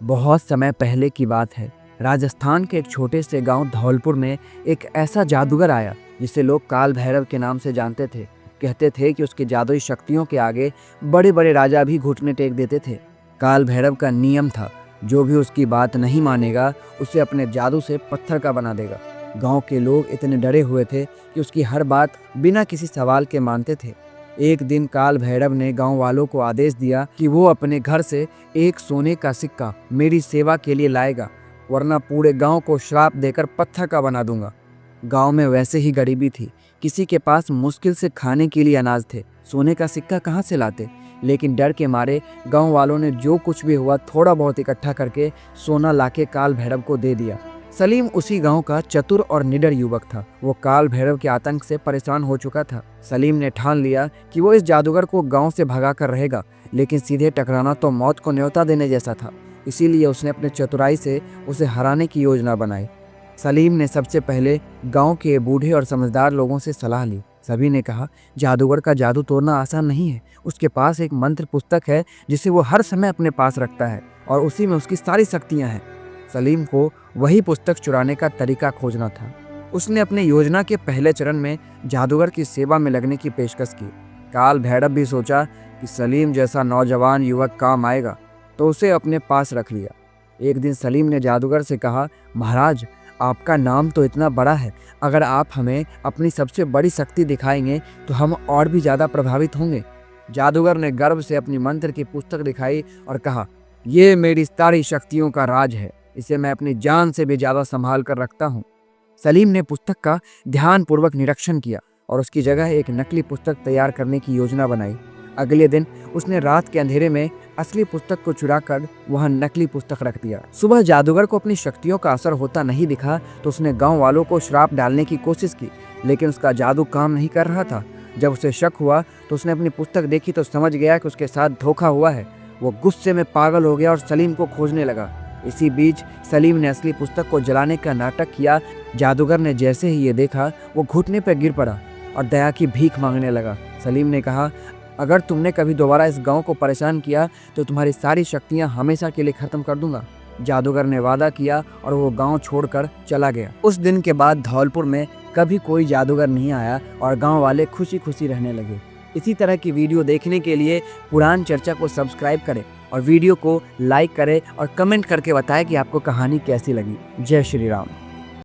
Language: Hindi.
बहुत समय पहले की बात है। राजस्थान के एक छोटे से गांव धौलपुर में एक ऐसा जादूगर आया जिसे लोग काल भैरव के नाम से जानते थे। कहते थे कि उसकी जादुई शक्तियों के आगे बड़े बड़े राजा भी घुटने टेक देते थे। काल भैरव का नियम था, जो भी उसकी बात नहीं मानेगा उसे अपने जादू से पत्थर का बना देगा। गांव के लोग इतने डरे हुए थे कि उसकी हर बात बिना किसी सवाल के मानते थे। एक दिन काल भैरव ने गांव वालों को आदेश दिया कि वो अपने घर से एक सोने का सिक्का मेरी सेवा के लिए लाएगा, वरना पूरे गांव को श्राप देकर पत्थर का बना दूंगा। गांव में वैसे ही गरीबी थी, किसी के पास मुश्किल से खाने के लिए अनाज थे। सोने का सिक्का कहाँ से लाते? लेकिन डर के मारे गांव वालों ने जो कुछ भी हुआ थोड़ा बहुत इकट्ठा करके सोना लाके काल भैरव को दे दिया। सलीम उसी गांव का चतुर और निडर युवक था। वो काल भैरव के आतंक से परेशान हो चुका था। सलीम ने ठान लिया कि वो इस जादूगर को गांव से भगा कर रहेगा, लेकिन सीधे टकराना तो मौत को न्योता देने जैसा था। इसीलिए उसने अपने चतुराई से उसे हराने की योजना बनाई। सलीम ने सबसे पहले गांव के बूढ़े और समझदार लोगों से सलाह ली। सभी ने कहा, जादूगर का जादू तोड़ना आसान नहीं है। उसके पास एक मंत्र पुस्तक है जिसे वो हर समय अपने पास रखता है और उसी में उसकी सारी शक्तियां हैं। सलीम को वही पुस्तक चुराने का तरीका खोजना था। उसने अपनी योजना के पहले चरण में जादूगर की सेवा में लगने की पेशकश की। काल भैरव भी सोचा कि सलीम जैसा नौजवान युवक काम आएगा, तो उसे अपने पास रख लिया। एक दिन सलीम ने जादूगर से कहा, महाराज, आपका नाम तो इतना बड़ा है, अगर आप हमें अपनी सबसे बड़ी शक्ति दिखाएंगे तो हम और भी ज़्यादा प्रभावित होंगे। जादूगर ने गर्व से अपनी मंत्र की पुस्तक दिखाई और कहा, ये मेरी सारी शक्तियों का राज है, इसे मैं अपनी जान से भी ज़्यादा संभाल कर रखता हूँ। सलीम ने पुस्तक का ध्यानपूर्वक निरीक्षण किया और उसकी जगह एक नकली पुस्तक तैयार करने की योजना बनाई। अगले दिन उसने रात के अंधेरे में असली पुस्तक को चुराकर वहां नकली पुस्तक रख दिया। सुबह जादूगर को अपनी शक्तियों का असर होता नहीं दिखा तो उसने गांव वालों को श्राप डालने की कोशिश की, लेकिन उसका जादू काम नहीं कर रहा था। जब उसे शक हुआ तो उसने अपनी पुस्तक देखी तो समझ गया कि उसके साथ धोखा हुआ है। वो गुस्से में पागल हो गया और सलीम को खोजने लगा। इसी बीच सलीम ने असली पुस्तक को जलाने का नाटक किया। जादूगर ने जैसे ही ये देखा, वो घुटने पर गिर पड़ा और दया की भीख मांगने लगा। सलीम ने कहा, अगर तुमने कभी दोबारा इस गांव को परेशान किया तो तुम्हारी सारी शक्तियां हमेशा के लिए खत्म कर दूंगा। जादूगर ने वादा किया और वो गांव छोड़कर चला गया। उस दिन के बाद धौलपुर में कभी कोई जादूगर नहीं आया और गांव वाले खुशी खुशी रहने लगे। इसी तरह की वीडियो देखने के लिए पुराण चर्चा को सब्सक्राइब करें और वीडियो को लाइक करें और कमेंट करके बताएं कि आपको कहानी कैसी लगी। जय श्री राम।